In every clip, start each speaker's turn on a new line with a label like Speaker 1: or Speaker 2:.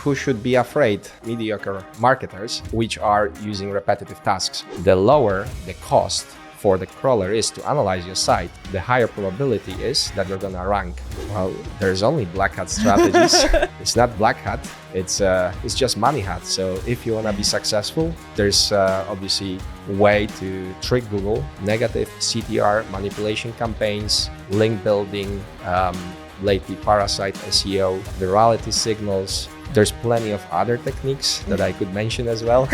Speaker 1: who should be afraid? Mediocre marketers, which are using repetitive tasks. The lower the cost for the crawler is to analyze your site, the higher probability is that you're gonna rank. Well, there's only black hat strategies. It's not black hat, it's just money hat. So if you wanna be successful, there's obviously way to trick Google, negative CTR manipulation campaigns, link building, lately Parasite SEO, virality signals. There's plenty of other techniques that I could mention as well.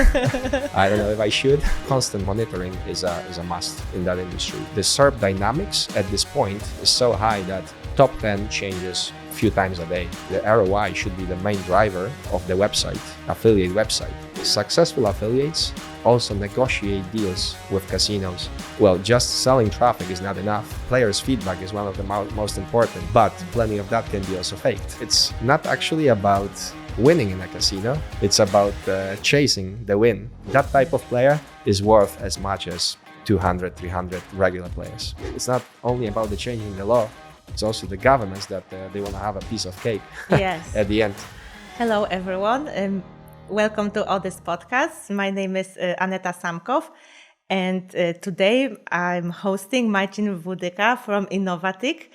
Speaker 1: I don't know if I should. Constant monitoring is a must in that industry. The SERP dynamics at this point is so high that top 10 changes a few times a day. The ROI should be the main driver of the website, affiliate website. Successful affiliates also negotiate deals with casinos. Well, just selling traffic is not enough. Players' feedback is one of the most important, but plenty of that can be also faked. It's not actually about winning in a casino, it's about chasing the win. That type of player is worth as much as 200, 300 regular players. It's not only about the changing the law, it's also the governments that they want to have a piece of cake
Speaker 2: yes.
Speaker 1: at the end.
Speaker 2: Hello, everyone. Welcome to Audits podcast. My name is Aneta Samkow, and today I'm hosting Marcin Wludyka from Inovatiq.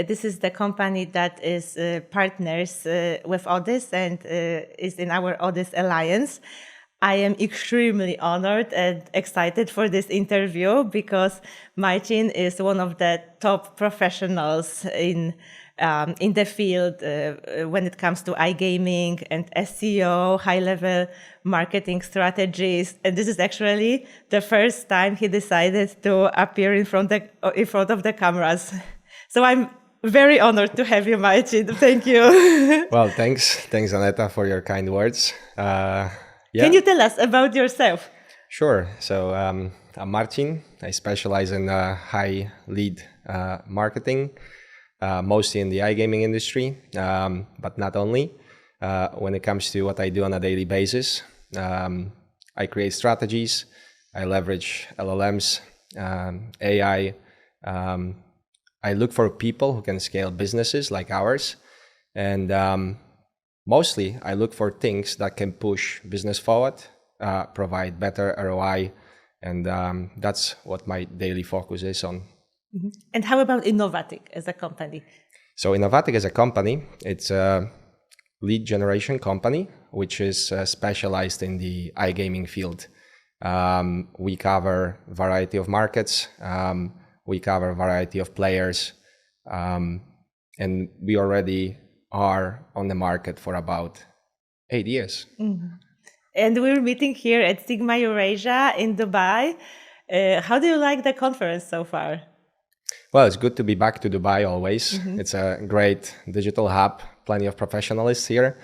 Speaker 2: This is the company that is partners with Audits and is in our Audits Alliance. I am extremely honored and excited for this interview because Marcin is one of the top professionals in the field when it comes to iGaming and SEO, high-level marketing strategies. And this is actually the first time he decided to appear in front of the cameras. So I'm very honored to have you, Marcin. Thank you.
Speaker 1: Well, thanks, Aneta, for your kind words. Yeah.
Speaker 2: Can you tell us about yourself?
Speaker 1: Sure. So I'm Marcin. I specialize in high lead marketing. Mostly in the iGaming industry, but not only. When it comes to what I do on a daily basis, I create strategies, I leverage LLMs, AI. I look for people who can scale businesses like ours. And mostly I look for things that can push business forward, provide better ROI. And that's what my daily focus is on.
Speaker 2: Mm-hmm. And how about Inovatiq as a company?
Speaker 1: So Inovatiq as a company, it's a lead generation company, which is specialized in the iGaming field. We cover a variety of markets. We cover a variety of players. And we already are on the market for about 8 years.
Speaker 2: Mm-hmm. And we're meeting here at SiGMA Eurasia in Dubai. How do you like the conference so far?
Speaker 1: Well, it's good to be back to Dubai always.
Speaker 2: Mm-hmm.
Speaker 1: It's a great digital hub, plenty of professionals here.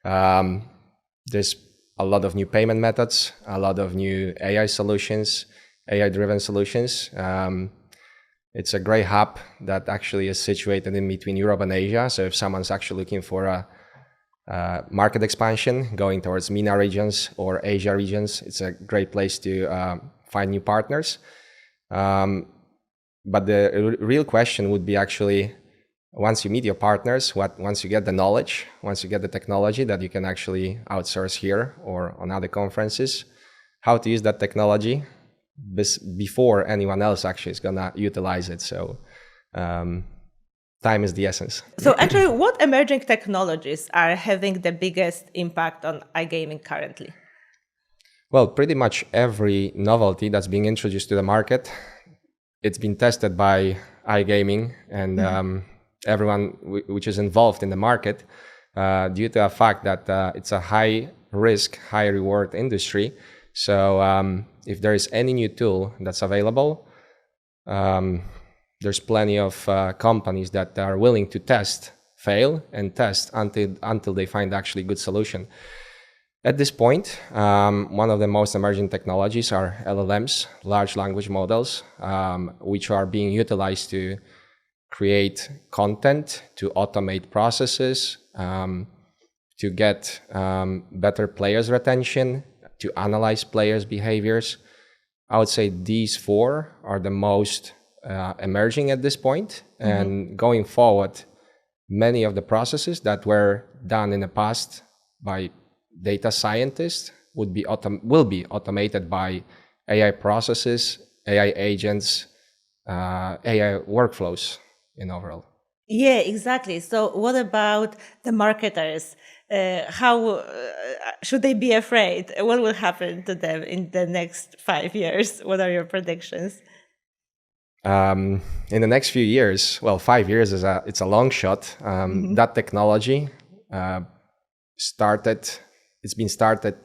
Speaker 1: There's a lot of new payment methods, a lot of new AI solutions, AI-driven solutions. It's a great hub that actually is situated in between Europe and Asia. So if someone's actually looking for a market expansion, going towards MENA regions or Asia regions, it's a great place to find new partners. But the real question would be actually, once you meet your partners, once you get the knowledge, once you get the technology that you can actually outsource here or on other conferences, how to use that technology before anyone else actually is gonna utilize it. So time is the essence.
Speaker 2: So actually, what emerging technologies are having the biggest impact on iGaming currently?
Speaker 1: Well, pretty much every novelty that's being introduced to the market, it's been tested by iGaming and everyone which is involved in the market due to the fact that it's a high risk, high reward industry. So if there is any new tool that's available, there's plenty of companies that are willing to test, fail, and test until they find actually a good solution. At this point, one of the most emerging technologies are LLMs, large language models, which are being utilized to create content, to automate processes, to get better players' retention, to analyze players' behaviors. I would say these four are the most emerging at this point. Mm-hmm. And going forward, many of the processes that were done in the past by data scientists will be automated by AI processes, AI agents, AI workflows in overall.
Speaker 2: Yeah, exactly. So, what about the marketers? How should they be afraid? What will happen to them in the next 5 years? What are your predictions?
Speaker 1: In the next few years, well, 5 years it's a long shot. That technology it's been started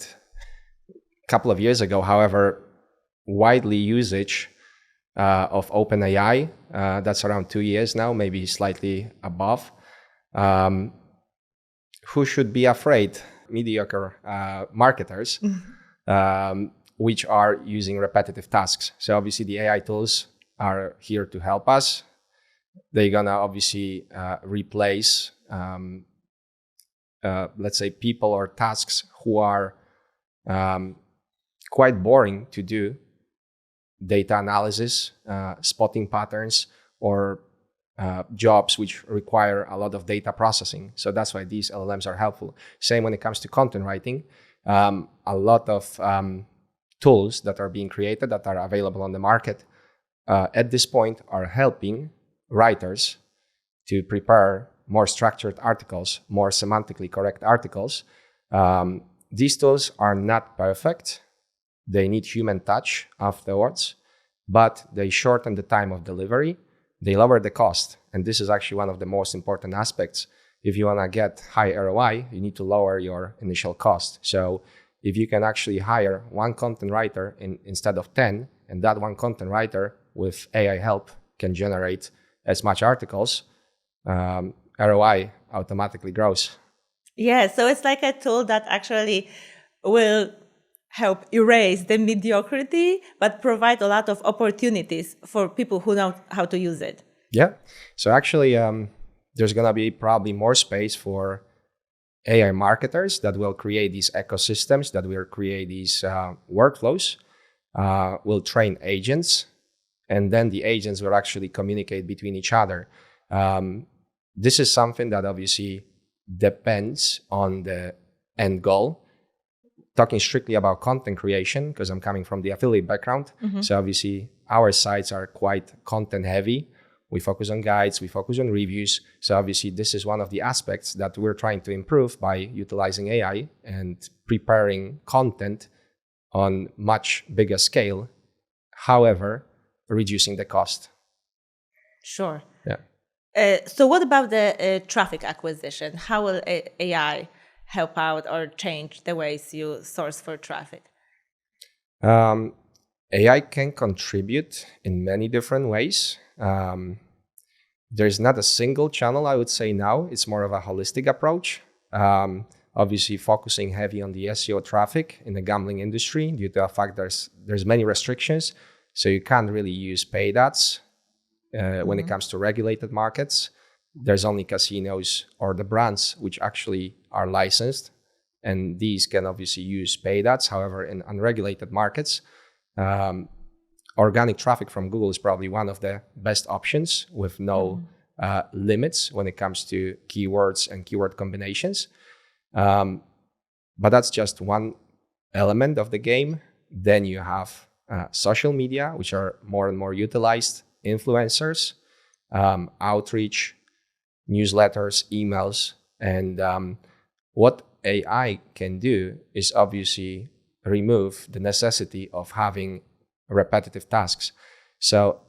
Speaker 1: a couple of years ago. However, widely usage of OpenAI, that's around 2 years now, maybe slightly above. Who should be afraid? Mediocre marketers, which are using repetitive tasks. So obviously the AI tools are here to help us. They're gonna obviously replace, let's say, people or tasks who are quite boring to do. Data analysis, spotting patterns, or jobs which require a lot of data processing. So that's why these LLMs are helpful. Same when it comes to content writing. A lot of tools that are being created that are available on the market at this point are helping writers to prepare more structured articles, more semantically correct articles. These tools are not perfect. They need human touch afterwards, but they shorten the time of delivery. They lower the cost. And this is actually one of the most important aspects. If you want to get high ROI, you need to lower your initial cost. So if you can actually hire one content writer instead of 10, and that one content writer with AI help can generate as much articles, ROI automatically grows.
Speaker 2: Yeah, so it's like a tool that actually will help erase the mediocrity, but provide a lot of opportunities for people who know how to use it.
Speaker 1: Yeah. So actually, there's going to be probably more space for AI marketers that will create these ecosystems, that will create these workflows, will train agents, and then the agents will actually communicate between each other. This is something that obviously depends on the end goal. Talking strictly about content creation, because I'm coming from the affiliate background. So obviously our sites are quite content heavy. We focus on guides, we focus on reviews. So obviously this is one of the aspects that we're trying to improve by utilizing AI and preparing content on much bigger scale. However, reducing the cost.
Speaker 2: Sure.
Speaker 1: Yeah.
Speaker 2: So what about the traffic acquisition? How will AI help out or change the ways you source for traffic?
Speaker 1: AI can contribute in many different ways. There's not a single channel, I would say now. It's more of a holistic approach. Obviously focusing heavy on the SEO traffic in the gambling industry due to the fact there's many restrictions. So you can't really use paid ads when it comes to regulated markets. There's only casinos or the brands which actually are licensed, and these can obviously use paid ads. However, in unregulated markets, organic traffic from Google is probably one of the best options with no limits when it comes to keywords and keyword combinations. But that's just one element of the game. Then you have social media, which are more and more utilized, influencers, outreach, newsletters, emails. And what AI can do is obviously remove the necessity of having repetitive tasks. So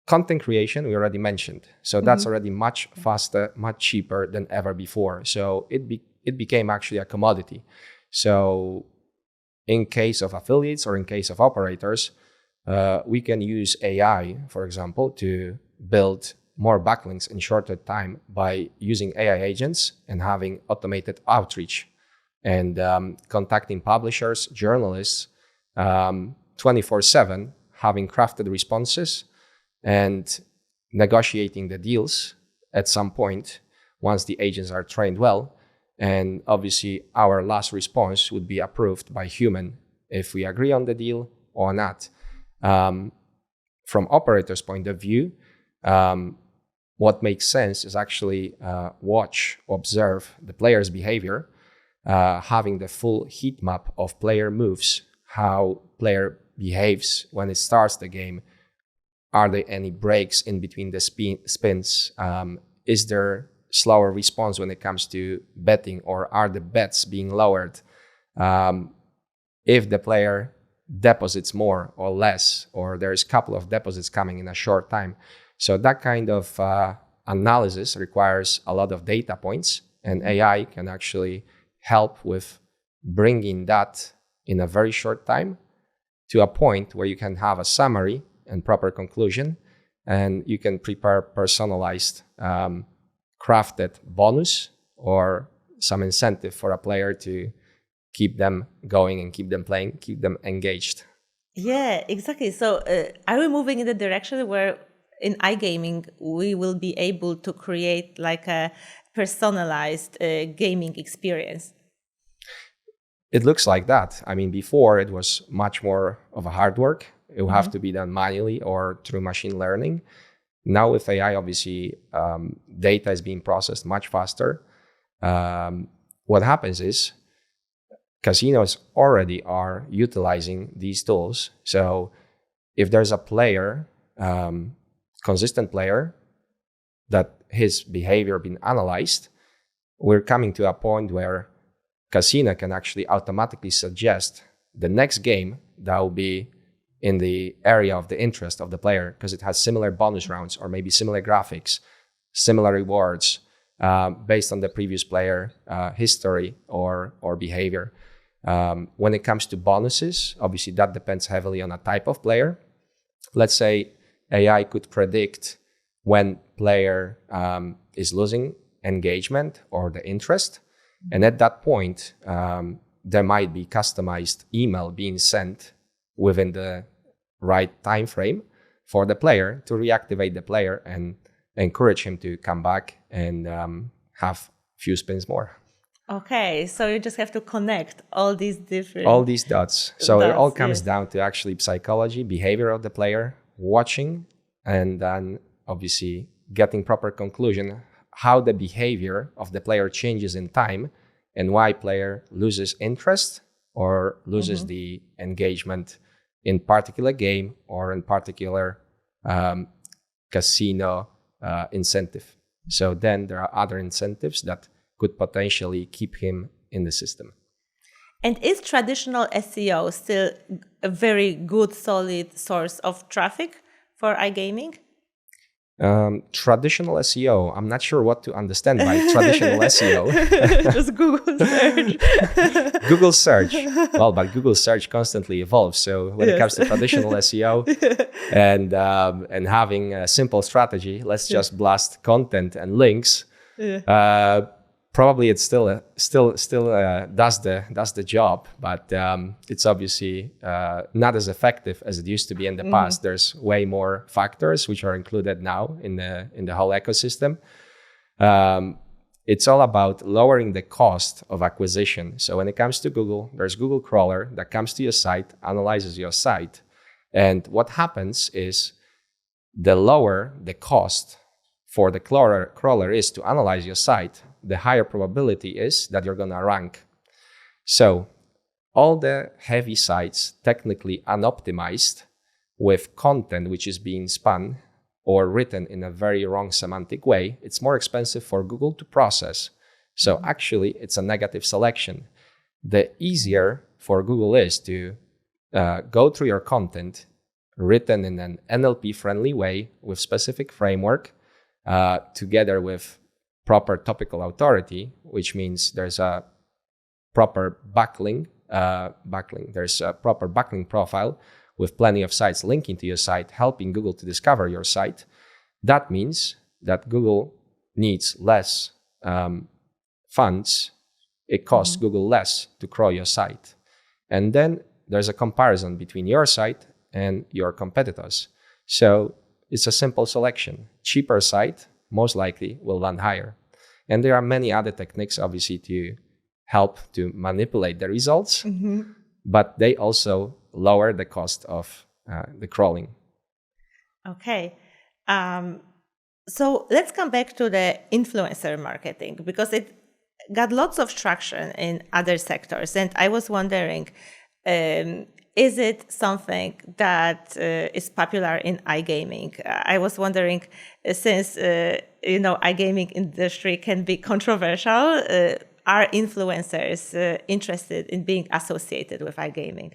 Speaker 1: content creation, we already mentioned. So that's already much faster, much cheaper than ever before. So it became actually a commodity. So in case of affiliates or in case of operators, we can use AI, for example, to build more backlinks in shorter time by using AI agents and having automated outreach and contacting publishers, journalists 24/7, having crafted responses and negotiating the deals at some point once the agents are trained well. And obviously our last response would be approved by human if we agree on the deal or not. From operators' point of view, what makes sense is actually watch, observe the player's behavior. having the full heat map of player moves, how player behaves when it starts the game. Are there any breaks in between the spins? Is there slower response when it comes to betting, or are the bets being lowered? If the player deposits more or less, or there's a couple of deposits coming in a short time. So that kind of analysis requires a lot of data points, and AI can actually help with bringing that in a very short time to a point where you can have a summary and proper conclusion, and you can prepare personalized, crafted bonus or some incentive for a player to keep them going and keep them playing, keep them engaged.
Speaker 2: Yeah, exactly. So are we moving in the direction where in iGaming we will be able to create like a personalized gaming experience?
Speaker 1: It looks like that. I mean, before it was much more of a hard work. It will have to be done manually or through machine learning. Now with AI, obviously, data is being processed much faster. What happens is casinos already are utilizing these tools. So if there's a player, consistent player, that his behavior been analyzed, we're coming to a point where casino can actually automatically suggest the next game that will be in the area of the interest of the player because it has similar bonus rounds or maybe similar graphics, similar rewards based on the previous player history or behavior. When it comes to bonuses, obviously that depends heavily on a type of player. Let's say AI could predict when player is losing engagement or the interest. And at that point, there might be customized email being sent within the right time frame for the player to reactivate the player and encourage him to come back and have a few spins more.
Speaker 2: Okay, so you just have to connect all these
Speaker 1: dots. So it all comes
Speaker 2: yes.
Speaker 1: down to actually psychology, behavior of the player, watching, and then obviously getting proper conclusion how the behavior of the player changes in time and why player loses interest or loses the engagement in particular game or in particular casino incentive. So then there are other incentives that could potentially keep him in the system.
Speaker 2: And is traditional SEO still a very good, solid source of traffic for iGaming?
Speaker 1: Traditional SEO, I'm not sure what to understand by traditional SEO.
Speaker 2: Just Google search.
Speaker 1: Google search. Well, but Google search constantly evolves. So when it comes to traditional SEO and having a simple strategy, let's just blast content and links. Probably it still does the job, but it's obviously not as effective as it used to be in the past. There's way more factors which are included now in the whole ecosystem. It's all about lowering the cost of acquisition. So when it comes to Google, there's Google crawler that comes to your site, analyzes your site, and what happens is the lower the cost for the crawler is to analyze your site, the higher probability is that you're going to rank. So all the heavy sites, technically unoptimized, with content which is being spun or written in a very wrong semantic way, it's more expensive for Google to process. So actually, it's a negative selection. The easier for Google is to go through your content written in an NLP-friendly way with specific framework, together with proper topical authority, which means there's a proper backlink. There's a proper backlink profile with plenty of sites linking to your site, helping Google to discover your site. That means that Google needs less funds. It costs Google less to crawl your site. And then there's a comparison between your site and your competitors. So it's a simple selection. Cheaper site most likely will land higher. And there are many other techniques, obviously, to help to manipulate the results, but they also lower the cost of the crawling.
Speaker 2: Okay. So let's come back to the influencer marketing, because got lots of traction in other sectors. And I was wondering, is it something that is popular in iGaming? I was wondering, since iGaming industry can be controversial, are influencers interested in being associated with iGaming?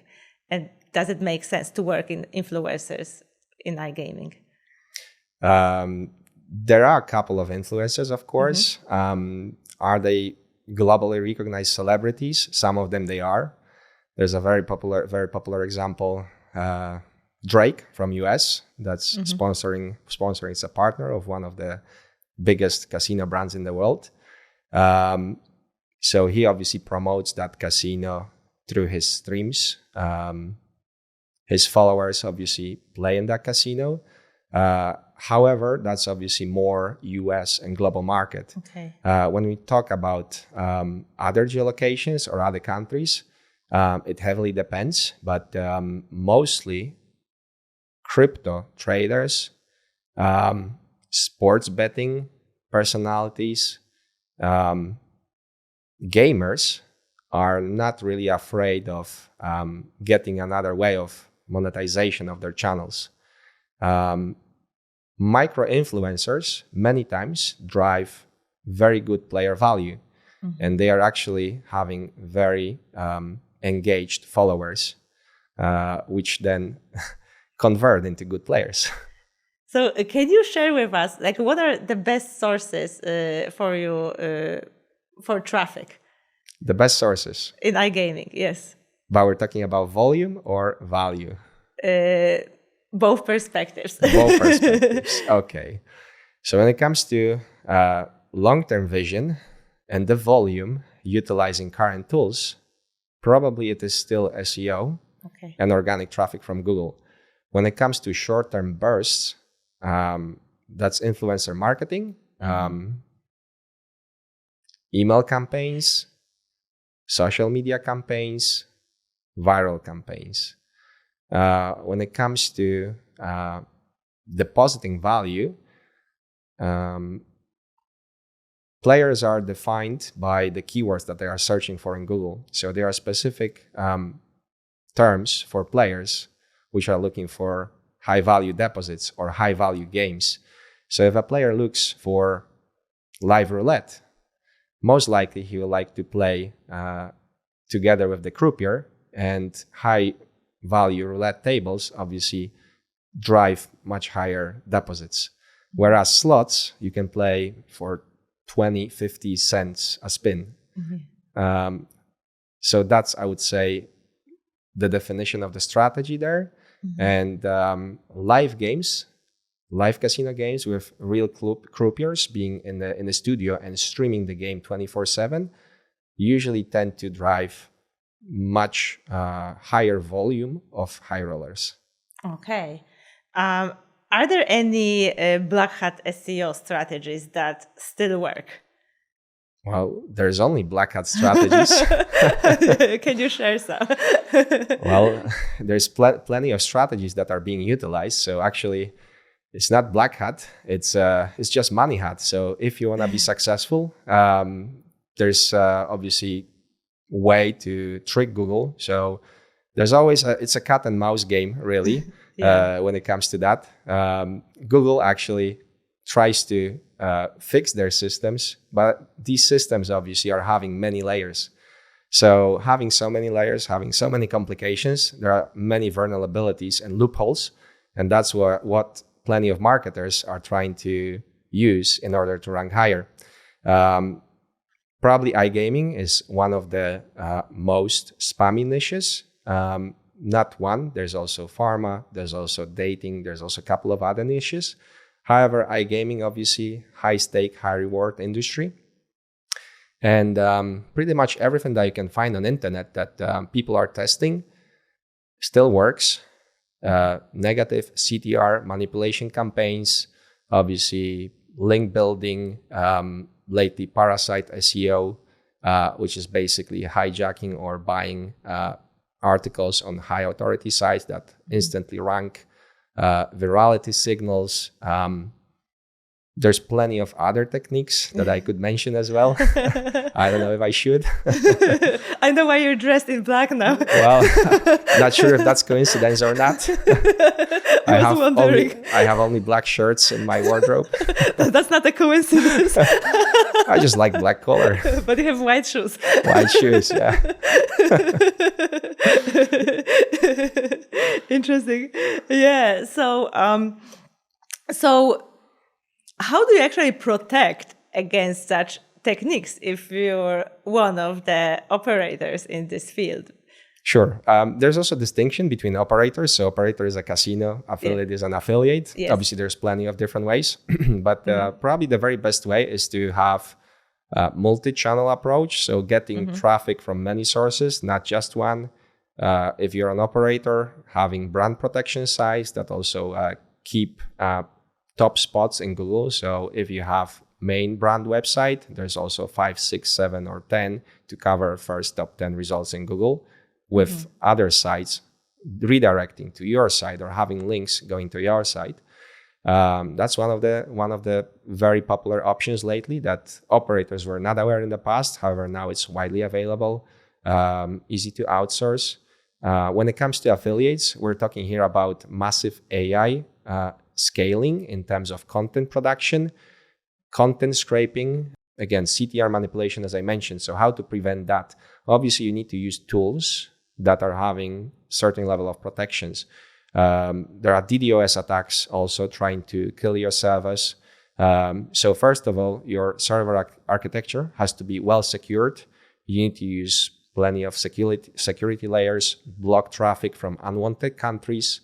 Speaker 2: And does it make sense to work in influencers in iGaming?
Speaker 1: There are a couple of influencers, of course. Are they globally recognized celebrities? Some of them they are. There's a very popular example, Drake from US, that's sponsoring. It's a partner of one of the biggest casino brands in the world. So he obviously promotes that casino through his streams. His followers obviously play in that casino. However, that's obviously more US and global market.
Speaker 2: Okay.
Speaker 1: When we talk about other geolocations or other countries, it heavily depends, but mostly crypto traders, sports betting personalities, gamers are not really afraid of getting another way of monetization of their channels. Micro influencers many times drive very good player value, and they are actually having very engaged followers, which then convert into good players.
Speaker 2: So can you share with us, like, what are the best sources for you for traffic?
Speaker 1: The best sources
Speaker 2: in iGaming, yes.
Speaker 1: But we're talking about volume or value?
Speaker 2: Both perspectives.
Speaker 1: Both perspectives. Okay. So when it comes to long-term vision and the volume utilizing current tools, probably it is still SEO and organic traffic from Google. When it comes to short-term bursts, that's influencer marketing, email campaigns, social media campaigns, viral campaigns. When it comes to depositing value, players are defined by the keywords that they are searching for in Google. So there are specific terms for players which are looking for high-value deposits or high-value games. So if a player looks for live roulette, most likely he will like to play together with the croupier, and high-value roulette tables obviously drive much higher deposits. Whereas slots, you can play for 20, 50 cents a spin. So that's, I would say, the definition of the strategy there. And live games, live casino games with real croupiers being in the studio and streaming the game 24/7 usually tend to drive much higher volume of high rollers.
Speaker 2: Okay. Are there any black hat SEO strategies that still work?
Speaker 1: Well, there's only black hat strategies.
Speaker 2: Can you share some?
Speaker 1: Well, there's plenty of strategies that are being utilized. So actually, it's not black hat. It's just money hat. So if you want to be successful, there's obviously way to trick Google. So there's always it's a cat and mouse game, really. When it comes to that, Google actually tries to fix their systems, but these systems obviously are having many layers. So having so many layers, having so many complications, there are many vulnerabilities and loopholes, and that's what plenty of marketers are trying to use in order to rank higher. Probably iGaming is one of the most spammy niches. Not one, there's also pharma, there's also dating, there's also a couple of other niches. However, iGaming, obviously, high stake, high reward industry. And pretty much everything that you can find on internet that people are testing still works. Negative CTR manipulation campaigns, obviously link building, lately Parasite SEO, which is basically hijacking or buying articles on high authority sites that instantly rank, virality signals, There's plenty of other techniques that I could mention as well. I don't know if I should.
Speaker 2: I know why you're dressed in black now.
Speaker 1: Well, not sure if that's coincidence or not.
Speaker 2: I was wondering.
Speaker 1: I have only black shirts in my wardrobe.
Speaker 2: That's not a coincidence.
Speaker 1: I just like black color.
Speaker 2: But you have white shoes.
Speaker 1: White shoes, yeah.
Speaker 2: Interesting. Yeah. So how do you actually protect against such techniques if you're one of the operators in this field?
Speaker 1: Sure. There's also a distinction between operators. So operator is a casino, affiliate is an affiliate.
Speaker 2: Yes.
Speaker 1: Obviously, there's plenty of different ways. But probably the very best way is to have a multi-channel approach. So getting traffic from many sources, not just one. If you're an operator, having brand protection sites that also keep top spots in Google. So if you have main brand website, there's also 5, 6, 7, or 10 to cover first top 10 results in Google, with other sites redirecting to your site or having links going to your site. That's one of the very popular options lately that operators were not aware in the past. However, now it's widely available, easy to outsource. When it comes to affiliates, we're talking here about massive AI scaling in terms of content production, content scraping, again, CTR manipulation, as I mentioned. So how to prevent that? Obviously, you need to use tools that are having certain level of protections. There are DDoS attacks also trying to kill your servers. So first of all, your server architecture has to be well secured. You need to use plenty of security layers, block traffic from unwanted countries.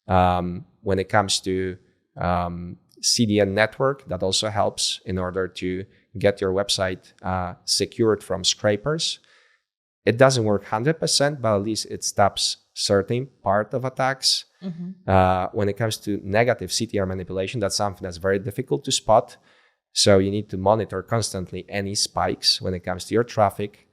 Speaker 1: When it comes to CDN network, that also helps in order to get your website secured from scrapers. It doesn't work 100%, but at least it stops certain part of attacks. When it comes to negative CTR manipulation, that's something that's very difficult to spot. So you need to monitor constantly any spikes when it comes to your traffic.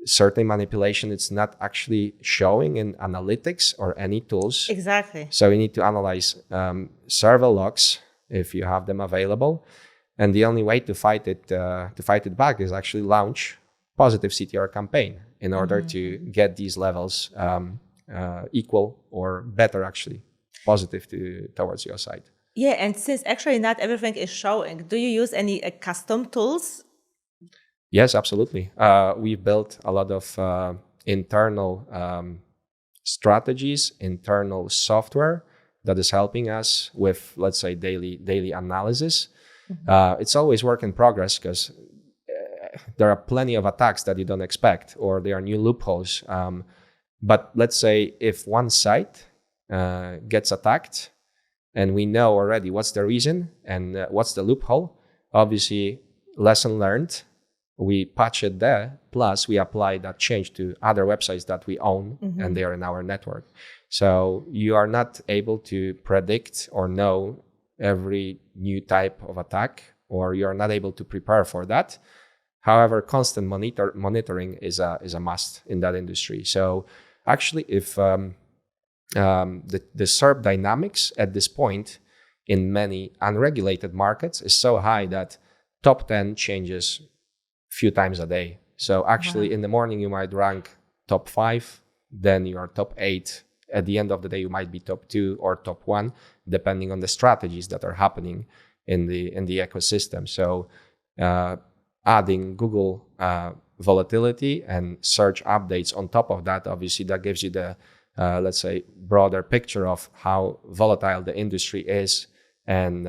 Speaker 1: Certain manipulation, it's not actually showing in analytics or any tools.
Speaker 2: Exactly.
Speaker 1: So you need to analyze server logs if you have them available. And the only way to fight it back is actually launch positive CTR campaign in order to get these levels equal or better, actually positive towards your site.
Speaker 2: Yeah, and since actually not everything is showing, do you use any custom tools?
Speaker 1: Yes, absolutely. We've built a lot of internal strategies, internal software that is helping us with, let's say, daily analysis. It's always work in progress because there are plenty of attacks that you don't expect, or there are new loopholes. But let's say if one site gets attacked and we know already what's the reason and what's the loophole, obviously lesson learned, we patch it there, plus we apply that change to other websites that we own and they are in our network. So you are not able to predict or know every new type of attack, or you're not able to prepare for that. However, constant monitoring is a must in that industry. So actually, if the SERP dynamics at this point in many unregulated markets is so high that top 10 changes few times a day. So actually in the morning you might rank top 5, then you are top 8. At the end of the day you might be top 2 or top 1, depending on the strategies that are happening in the ecosystem. So adding Google volatility and search updates on top of that, obviously that gives you the let's say broader picture of how volatile the industry is, and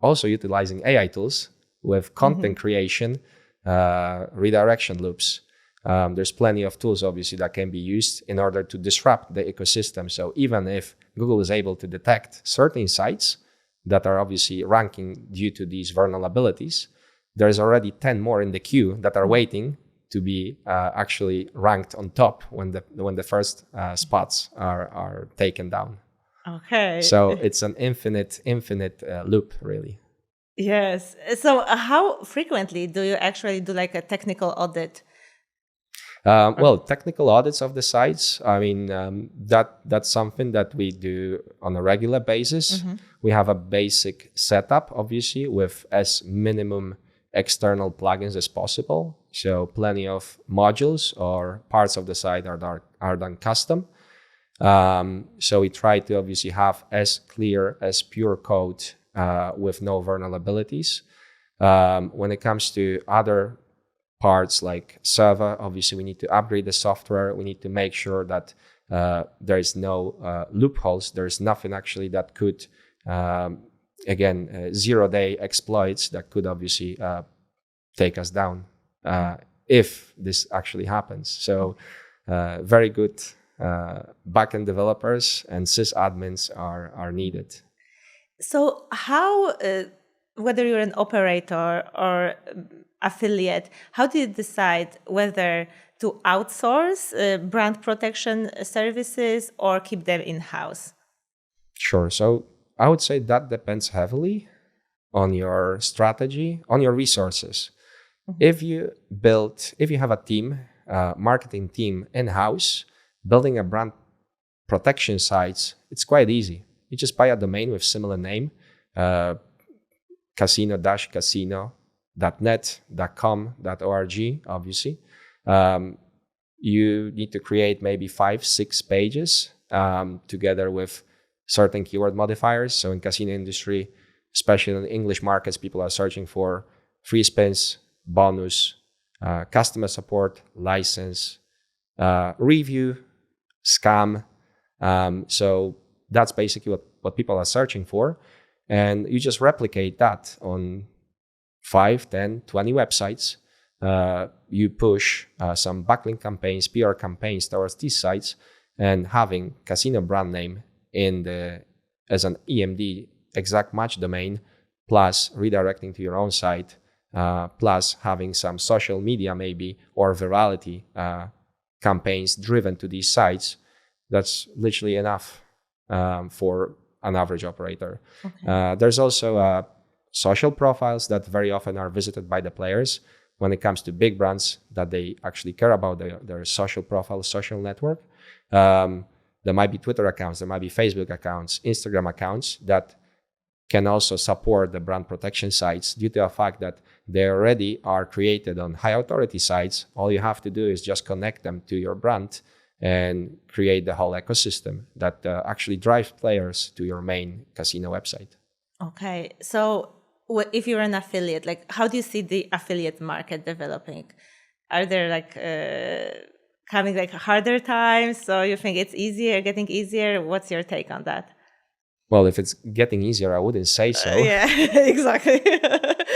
Speaker 1: also utilizing AI tools with content creation, redirection loops. There's plenty of tools obviously that can be used in order to disrupt the ecosystem. So even if Google is able to detect certain sites that are obviously ranking due to these vulnerabilities, there's already 10 more in the queue that are waiting to be actually ranked on top when the first spots are taken down.
Speaker 2: Okay.
Speaker 1: So it's an infinite loop, really.
Speaker 2: Yes. So how frequently do you actually do like a technical audit?
Speaker 1: Well, technical audits of the sites. I mean, that's something that we do on a regular basis. We have a basic setup, obviously, with as minimum external plugins as possible. So plenty of modules or parts of the site are done custom. So we try to obviously have as clear as pure code with no vulnerabilities. When it comes to other parts like server, obviously we need to upgrade the software. We need to make sure that there is no loopholes. There's nothing actually that could, zero-day exploits that could obviously take us down if this actually happens. So very good backend developers and sysadmins are needed.
Speaker 2: So how, whether you're an operator or affiliate, how do you decide whether to outsource brand protection services or keep them in-house?
Speaker 1: Sure. So I would say that depends heavily on your strategy, on your resources. If you have a team, marketing team in-house, building a brand protection sites, it's quite easy. You just buy a domain with similar name, casino-casino.net, .com, .org, obviously. You need to create maybe 5-6 pages together with certain keyword modifiers. So in casino industry, especially in the English markets, people are searching for free spins, bonus, customer support, license, review, scam. So that's basically what people are searching for. And you just replicate that on 5, 10, 20 websites. You push some backlink campaigns, PR campaigns towards these sites, and having casino brand name as an EMD exact match domain, plus redirecting to your own site, plus having some social media maybe or virality campaigns driven to these sites. That's literally enough for an average operator. Okay. There's also social profiles that very often are visited by the players when it comes to big brands that they actually care about their social profile, social network. There might be Twitter accounts, there might be Facebook accounts, Instagram accounts that can also support the brand protection sites due to the fact that they already are created on high authority sites. All you have to do is just connect them to your brand and create the whole ecosystem that actually drives players to your main casino website.
Speaker 2: Okay, so if you're an affiliate, like how do you see the affiliate market developing? Are there coming harder times? So you think it's getting easier? What's your take on that?
Speaker 1: Well, if it's getting easier, I wouldn't say so.
Speaker 2: Yeah, exactly.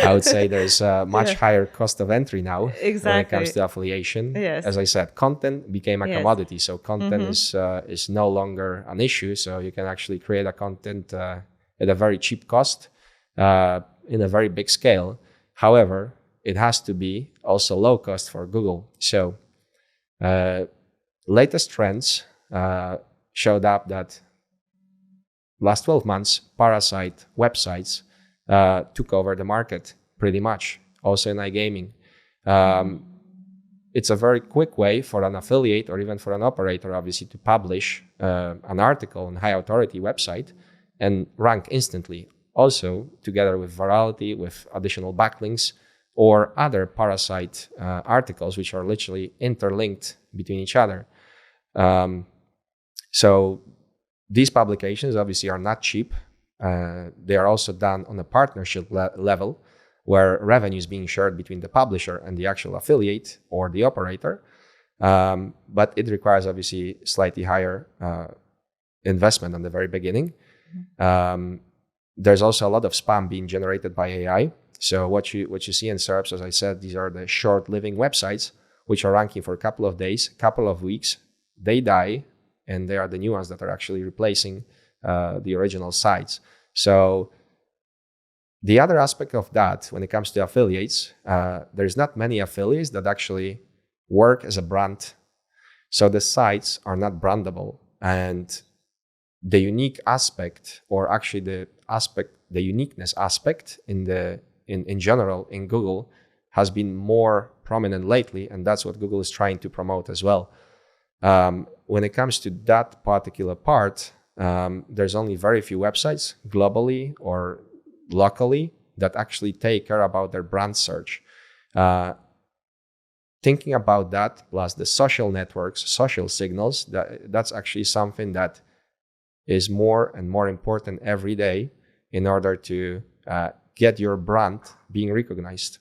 Speaker 1: I would say there's a much higher cost of entry now when it comes to affiliation.
Speaker 2: Yes.
Speaker 1: As I said, content became a commodity. So content is no longer an issue. So you can actually create a content at a very cheap cost in a very big scale. However, it has to be also low cost for Google. So latest trends showed up that last 12 months, Parasite websites took over the market pretty much, also in iGaming. It's a very quick way for an affiliate or even for an operator, obviously, to publish an article on high authority website and rank instantly. Also, together with virality, with additional backlinks or other Parasite articles, which are literally interlinked between each other. So these publications obviously are not cheap. They are also done on a partnership level where revenue is being shared between the publisher and the actual affiliate or the operator. But it requires obviously slightly higher investment in the very beginning. There's also a lot of spam being generated by AI. So what you see in SERPs, as I said, these are the short-living websites which are ranking for a couple of days, couple of weeks. They die, and they are the new ones that are actually replacing the original sites. So the other aspect of that, when it comes to affiliates, there's not many affiliates that actually work as a brand. So the sites are not brandable, and the unique aspect, or actually the uniqueness aspect in general in Google has been more prominent lately, and that's what Google is trying to promote as well. When it comes to that particular part, there's only very few websites globally or locally that actually take care about their brand search. Thinking about that, plus the social networks, social signals, that's actually something that is more and more important every day in order to get your brand being recognized.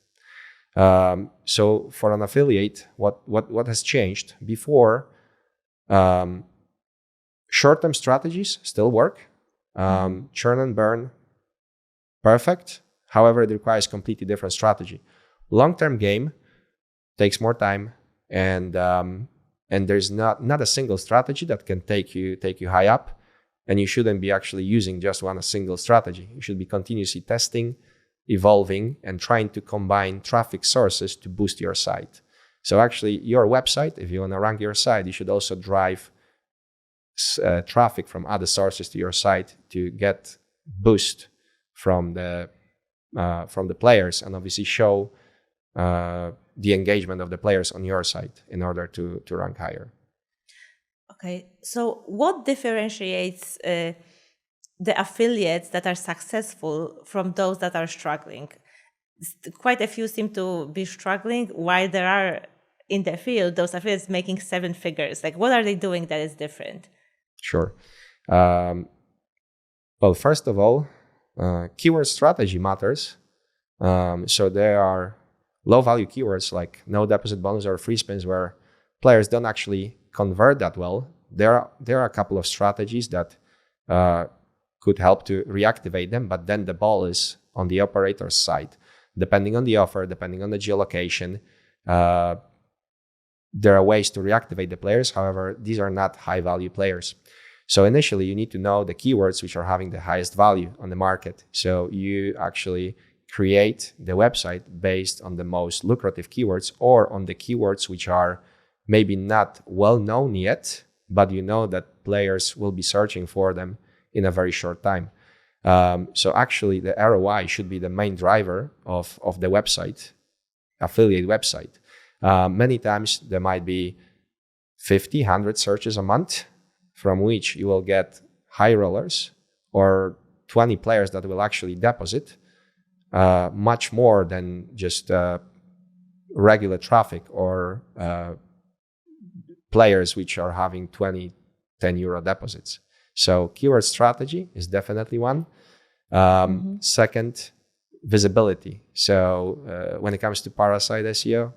Speaker 1: So for an affiliate, what has changed? Before, short-term strategies still work. Churn and burn, perfect. However, it requires completely different strategy. Long-term game takes more time, and there's not a single strategy that can take you high up. And you shouldn't be actually using just one single strategy. You should be continuously testing, evolving, and trying to combine traffic sources to boost your site. So actually, your website, if you want to rank your site, you should also drive traffic from other sources to your site to get boost from the players, and obviously show the engagement of the players on your site in order to rank higher.
Speaker 2: Okay, so what differentiates the affiliates that are successful from those that are struggling? Quite a few seem to be struggling, while there are in the field those affiliates making 7 figures. Like, what are they doing that is different?
Speaker 1: Sure. Well, first of all, keyword strategy matters. So there are low-value keywords like no deposit bonus or free spins where players don't actually convert that well. There are a couple of strategies that could help to reactivate them, but then the ball is on the operator's side. Depending on the offer, depending on the geolocation, there are ways to reactivate the players. However, these are not high-value players. So initially, you need to know the keywords which are having the highest value on the market. So you actually create the website based on the most lucrative keywords, or on the keywords which are maybe not well known yet, but you know that players will be searching for them in a very short time. So actually the ROI should be the main driver of the website, affiliate website. Many times there might be 50, 100 searches a month, from which you will get high rollers or 20 players that will actually deposit, much more than just regular traffic or players which are having 20, 10 euro deposits. So keyword strategy is definitely one. Second, visibility. So when it comes to Parasite SEO,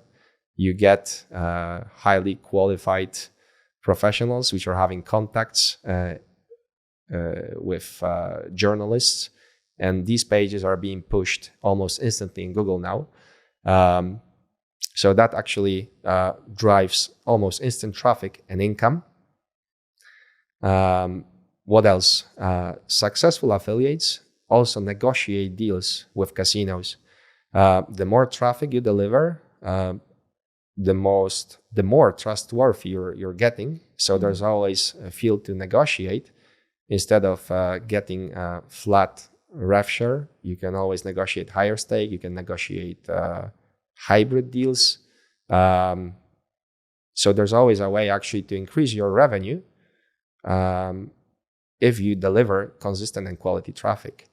Speaker 1: you get highly qualified professionals which are having contacts with journalists, and these pages are being pushed almost instantly in Google now. So that actually drives almost instant traffic and income. What else? Successful affiliates also negotiate deals with casinos. The more traffic you deliver, the more trustworthy you're getting. So there's always a field to negotiate. Instead of getting a flat rev share, you can always negotiate higher stake. You can negotiate hybrid deals. So there's always a way actually to increase your revenue if you deliver consistent and quality traffic.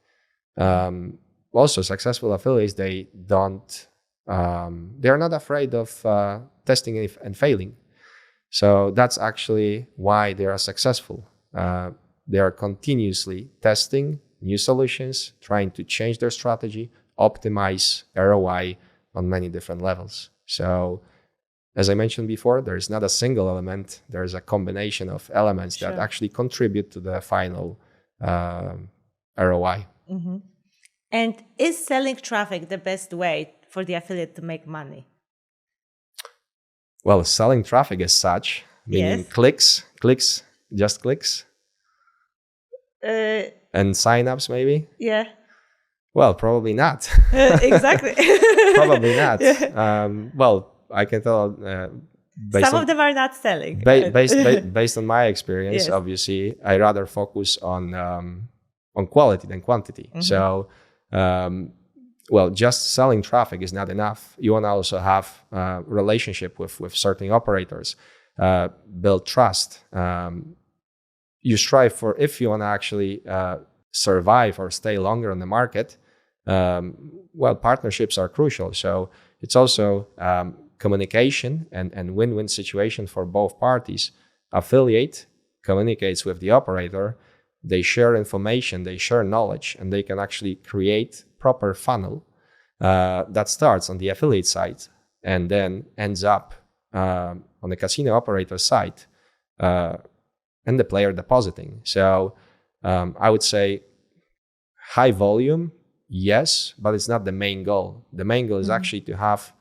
Speaker 1: Also, successful affiliates, they're not afraid of testing and failing. So that's actually why they are successful. They are continuously testing new solutions, trying to change their strategy, optimize ROI on many different levels. So as I mentioned before, there is not a single element. There is a combination of elements that actually contribute to the final ROI.
Speaker 2: Mm-hmm. And is selling traffic the best way for the affiliate to make money?
Speaker 1: Well, selling traffic as such, meaning clicks, just clicks. And signups, maybe?
Speaker 2: Yeah.
Speaker 1: Well, probably not.
Speaker 2: Exactly.
Speaker 1: Probably not. Yeah. Well, I can tell.
Speaker 2: Some of them are not selling.
Speaker 1: Based on my experience, obviously, I rather focus on quality than quantity. Mm-hmm. So well, just selling traffic is not enough. You want to also have a relationship with certain operators, build trust. You strive for, if you want to actually survive or stay longer on the market, well, partnerships are crucial. So it's also communication and win-win situation for both parties. Affiliate communicates with the operator, they share information, they share knowledge, and they can actually create proper funnel that starts on the affiliate side and then ends up on the casino operator side and the player depositing. So I would say high volume, yes, but it's not the main goal. The main goal is actually to have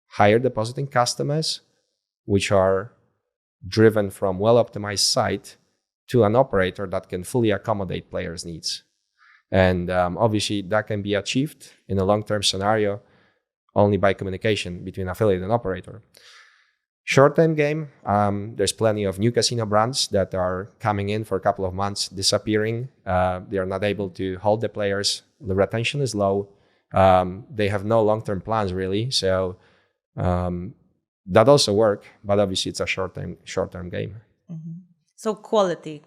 Speaker 1: higher depositing customers, which are driven from well-optimized site to an operator that can fully accommodate players' needs. And obviously that can be achieved in a long-term scenario only by communication between affiliate and operator. Short-term game, there's plenty of new casino brands that are coming in for a couple of months, disappearing. They are not able to hold the players. The retention is low. They have no long-term plans really. So that also work, but obviously it's a short-term game.
Speaker 2: Mm-hmm. So quality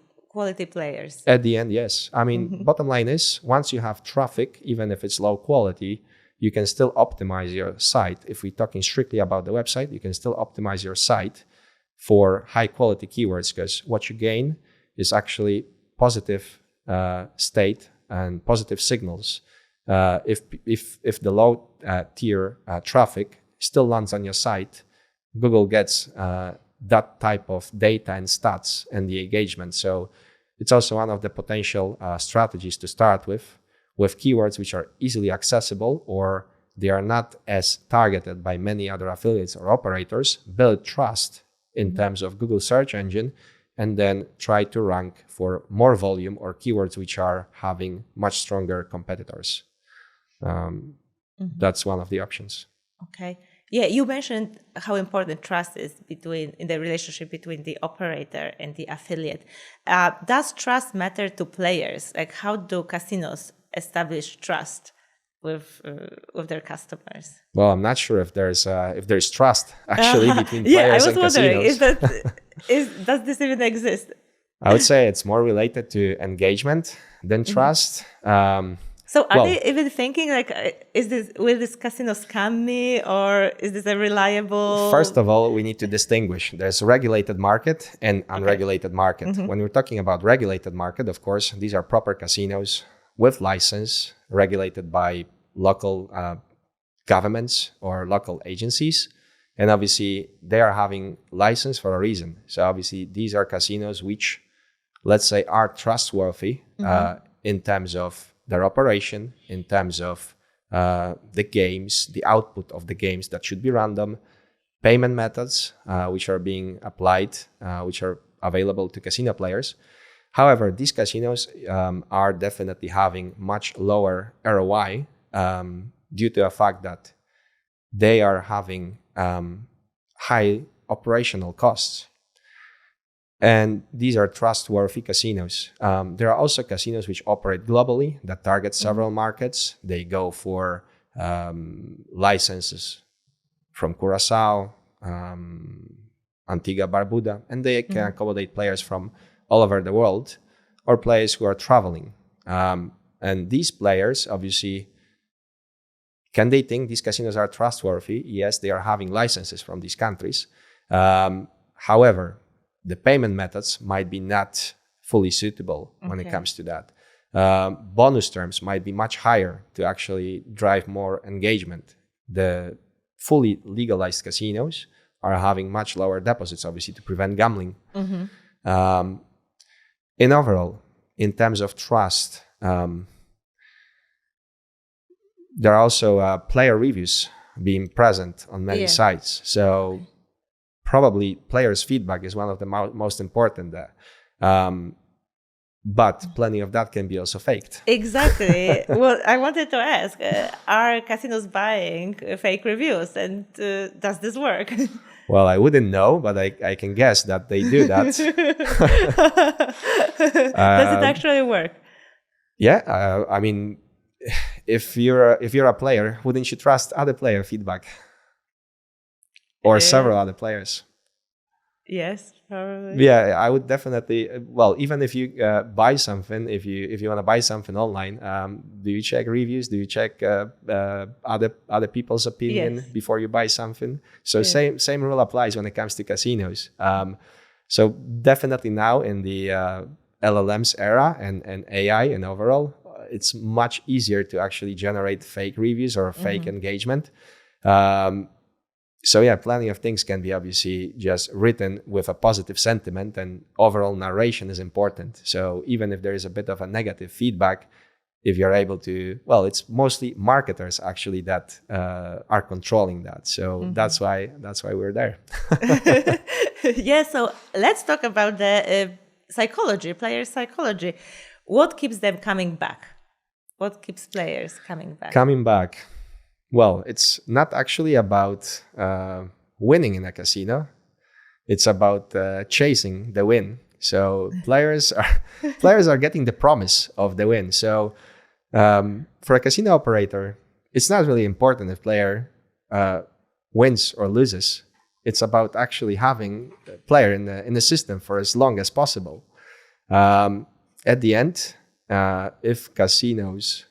Speaker 2: players.
Speaker 1: At the end, yes. I mean, bottom line is once you have traffic, even if it's low quality, you can still optimize your site. If we're talking strictly about the website, you can still optimize your site for high quality keywords, because what you gain is actually positive state and positive signals. If the low tier traffic still lands on your site, Google gets that type of data and stats and the engagement. So it's also one of the potential strategies to start with keywords which are easily accessible or they are not as targeted by many other affiliates or operators. Build trust in terms of Google search engine, and then try to rank for more volume or keywords which are having much stronger competitors. That's one of the options.
Speaker 2: Okay. Yeah, you mentioned how important trust is in the relationship between the operator and the affiliate. Does trust matter to players? Like, how do casinos establish trust with their customers?
Speaker 1: Well, I'm not sure if there's trust actually between players and casinos.
Speaker 2: Does this even exist?
Speaker 1: I would say it's more related to engagement than trust.
Speaker 2: So are they even thinking like, will this casino scam me, or is this a reliable?
Speaker 1: First of all, we need to distinguish. There's a regulated market and unregulated market. When we're talking about regulated market, of course, these are proper casinos with license, regulated by local governments or local agencies. And obviously they are having license for a reason. So obviously these are casinos which, let's say, are trustworthy in terms of their operation, in terms of the games, the output of the games that should be random, payment methods which are being applied, which are available to casino players. However, these casinos are definitely having much lower ROI due to the fact that they are having high operational costs. And these are trustworthy casinos. There are also casinos which operate globally that target several markets. They go for licenses from Curacao, Antigua, Barbuda, and they can accommodate players from all over the world or players who are traveling. And these players, obviously, can they think these casinos are trustworthy? Yes, they are having licenses from these countries. However, the payment methods might be not fully suitable when it comes to that. Bonus terms might be much higher to actually drive more engagement. The fully legalized casinos are having much lower deposits, obviously, to prevent gambling. In overall, in terms of trust, there are also player reviews being present on many sites. So probably players' feedback is one of the most important there. But plenty of that can be also faked.
Speaker 2: Exactly. Well, I wanted to ask, are casinos buying fake reviews, and does this work?
Speaker 1: Well, I wouldn't know, but I can guess that they do that.
Speaker 2: Does it actually work?
Speaker 1: Yeah, I mean, if you're a player, wouldn't you trust other player feedback or several other players?
Speaker 2: Yes, probably.
Speaker 1: Yeah, I would definitely. Well, even if you buy something, if you want to buy something online, do you check reviews? Do you check other people's opinion
Speaker 2: Yes.
Speaker 1: before you buy something? So
Speaker 2: Yes.
Speaker 1: same rule applies when it comes to casinos. So definitely now in the LLMs era and AI and overall, it's much easier to actually generate fake reviews or fake engagement. So yeah, plenty of things can be obviously just written with a positive sentiment, and overall narration is important. So even if there is a bit of a negative feedback, if you're able to, well, it's mostly marketers actually that are controlling that. So that's why we're there.
Speaker 2: Yeah, so let's talk about the psychology, player psychology. What keeps them coming back? What keeps players coming back?
Speaker 1: Coming back. Well, it's not actually about winning in a casino. It's about chasing the win. So players are getting the promise of the win. So for a casino operator, it's not really important if player wins or loses. It's about actually having a player in the system for as long as possible. At the end, if casinos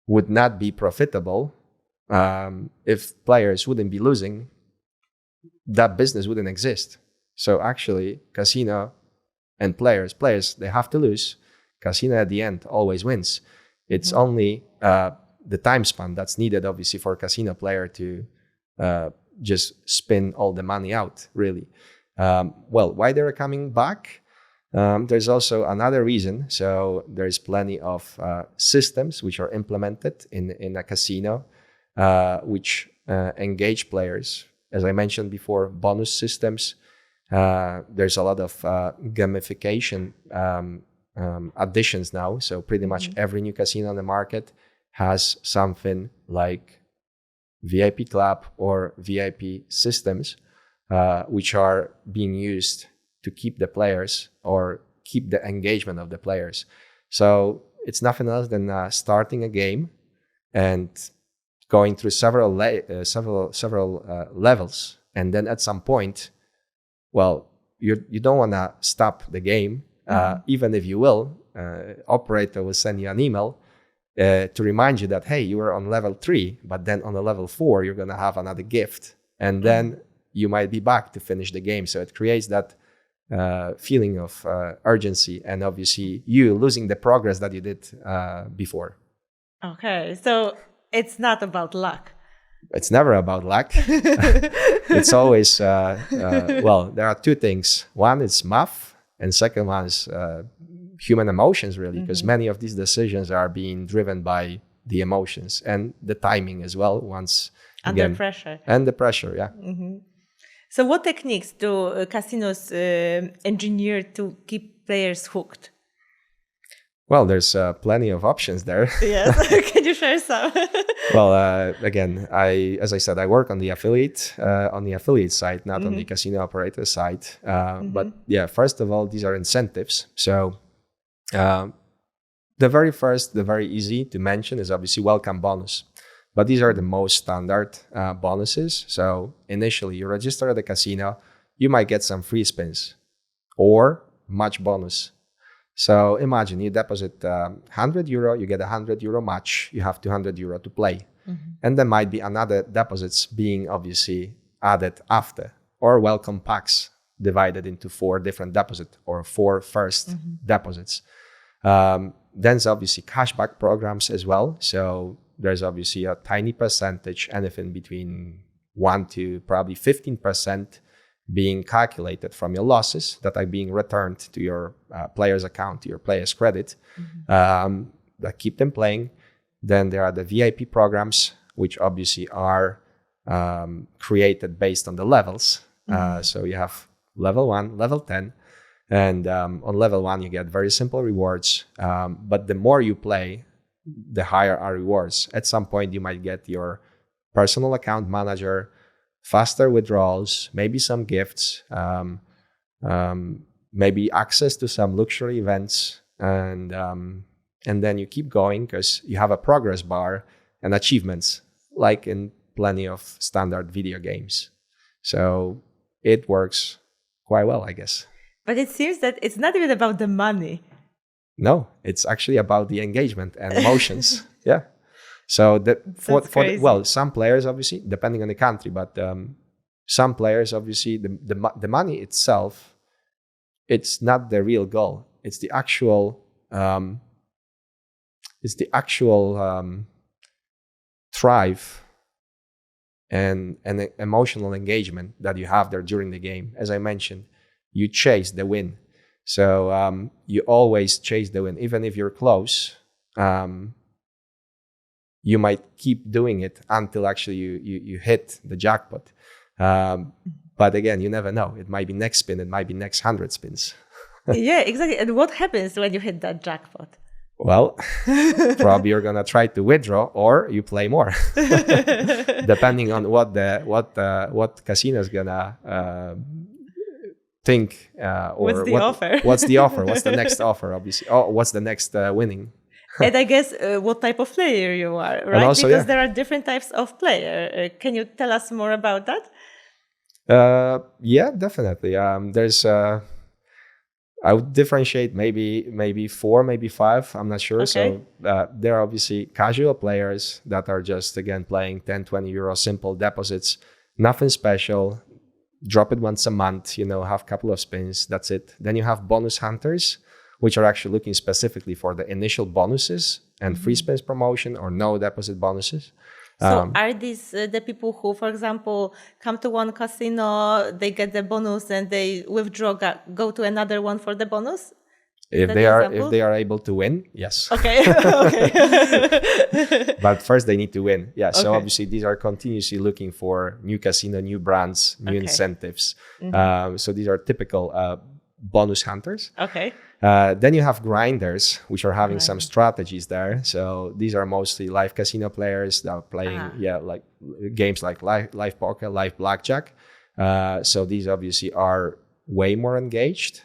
Speaker 1: would not be profitable, if players wouldn't be losing, that business wouldn't exist. So actually, casino and players, they have to lose. Casino at the end always wins. It's only the time span that's needed, obviously, for a casino player to just spin all the money out, really. Well, why they're coming back? There's also another reason. So there's plenty of systems which are implemented in a casino, which engage players. As I mentioned before, bonus systems. There's a lot of gamification additions now. So pretty much every new casino on the market has something like VIP club or VIP systems, which are being used to keep the players or keep the engagement of the players. So it's nothing else than starting a game and going through several levels, and then at some point, well, you don't want to stop the game, even if you will. Operator will send you an email to remind you that, hey, you were on level 3, but then on the level 4 you're gonna have another gift, and then you might be back to finish the game. So it creates that feeling of urgency, and obviously you losing the progress that you did before.
Speaker 2: Okay, so it's not about luck.
Speaker 1: It's never about luck. It's always, well, there are two things. One is math, and second one is human emotions, really, because many of these decisions are being driven by the emotions and the timing as well, once
Speaker 2: Under
Speaker 1: again.
Speaker 2: pressure.
Speaker 1: And the pressure, yeah.
Speaker 2: So what techniques do casinos engineer to keep players hooked?
Speaker 1: Well, there's plenty of options there.
Speaker 2: Yes, can you share some?
Speaker 1: Well, again, as I said, I work on the affiliate side, not on the casino operator side. But yeah, first of all, these are incentives. So the very easy to mention is obviously welcome bonus. But these are the most standard bonuses. So initially, you register at the casino, you might get some free spins or match bonus. So imagine you deposit €100, you get €100 match, you have €200 to play. And there might be another deposits being obviously added after, or welcome packs divided into 4 different deposits or 4 first deposits. There's obviously cashback programs as well. So there's obviously a tiny percentage, anything between 1 to probably 15%, being calculated from your losses that are being returned to your player's account, to your player's credit, that keep them playing. Then there are the VIP programs, which obviously are created based on the levels. So you have level 1, level 10, and on level 1 you get very simple rewards. But the more you play, the higher are rewards. At some point you might get your personal account manager, faster withdrawals, maybe some gifts, maybe access to some luxury events, and and then you keep going because you have a progress bar and achievements, like in plenty of standard video games. So it works quite well, I guess.
Speaker 2: But it seems that it's not even about the money.
Speaker 1: No, it's actually about the engagement and emotions. Yeah. So some players, obviously, depending on the country, but some players, obviously, the money itself, it's not the real goal. It's the actual thrive and emotional engagement that you have there during the game. As I mentioned, you chase the win. So you always chase the win, even if you're close. You might keep doing it until actually you hit the jackpot. But again, you never know. It might be next spin. It might be next 100 spins.
Speaker 2: Yeah, exactly. And what happens when you hit that jackpot?
Speaker 1: Well, probably you're gonna try to withdraw or you play more, depending on what casino's gonna think or
Speaker 2: what's the offer?
Speaker 1: What's the offer? What's the next offer? Obviously, what's the next winning?
Speaker 2: And I guess what type of player you are, right?
Speaker 1: Also,
Speaker 2: because there are different types of player. Can you tell us more about that?
Speaker 1: Yeah, definitely. There's I would differentiate maybe 4, maybe 5. I'm not sure.
Speaker 2: Okay.
Speaker 1: So there are obviously casual players that are just, again, playing 10, 20 euro simple deposits, nothing special. Drop it once a month, have a couple of spins. That's it. Then you have bonus hunters, which are actually looking specifically for the initial bonuses and free spins promotion or no deposit bonuses.
Speaker 2: So are these the people who, for example, come to one casino, they get the bonus and they withdraw, go to another one for the bonus?
Speaker 1: If they are able to win, yes.
Speaker 2: Okay. Okay.
Speaker 1: But first they need to win. Yeah. So
Speaker 2: Okay.
Speaker 1: obviously these are continuously looking for new casino, new brands, new incentives. So these are typical bonus hunters.
Speaker 2: Okay.
Speaker 1: Then you have grinders, which are having some strategies there. So these are mostly live casino players that are playing, like games like live poker, live blackjack. So these obviously are way more engaged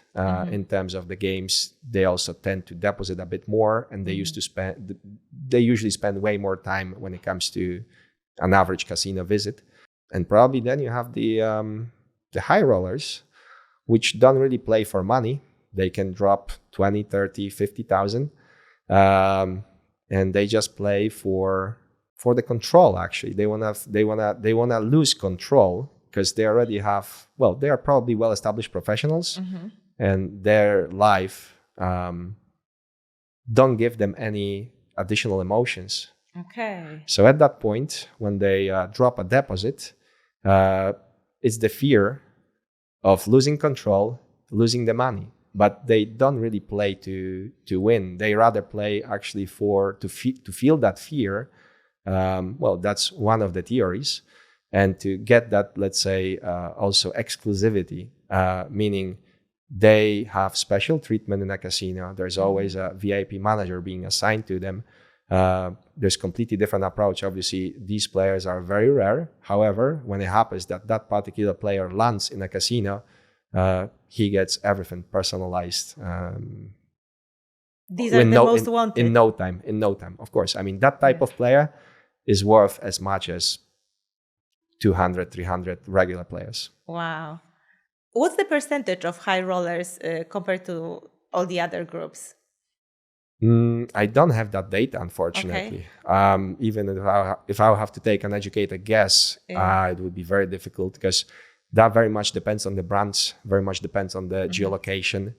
Speaker 1: in terms of the games. They also tend to deposit a bit more, and they usually spend way more time when it comes to an average casino visit. And probably then you have the high rollers, which don't really play for money. They can drop 20, 30, 50,000. And they just play for the control, actually. They wanna lose control because they already have, they are probably well-established professionals, and their life don't give them any additional emotions.
Speaker 2: Okay.
Speaker 1: So at that point, when they drop a deposit, it's the fear of losing control, losing the money. But they don't really play to win. They rather play actually to feel that fear. That's one of the theories. And to get that, let's say, also exclusivity, meaning they have special treatment in a casino. There's always a VIP manager being assigned to them. There's completely different approach. Obviously, these players are very rare. However, when it happens that particular player lands in a casino, he gets everything personalized.
Speaker 2: These are the most wanted.
Speaker 1: In no time, of course. I mean, that type of player is worth as much as 200, 300 regular players.
Speaker 2: Wow. What's the percentage of high rollers compared to all the other groups?
Speaker 1: I don't have that data, unfortunately. Okay. Even if I have to take an educated guess, it would be very difficult because that very much depends on the brands, very much depends on the geolocation,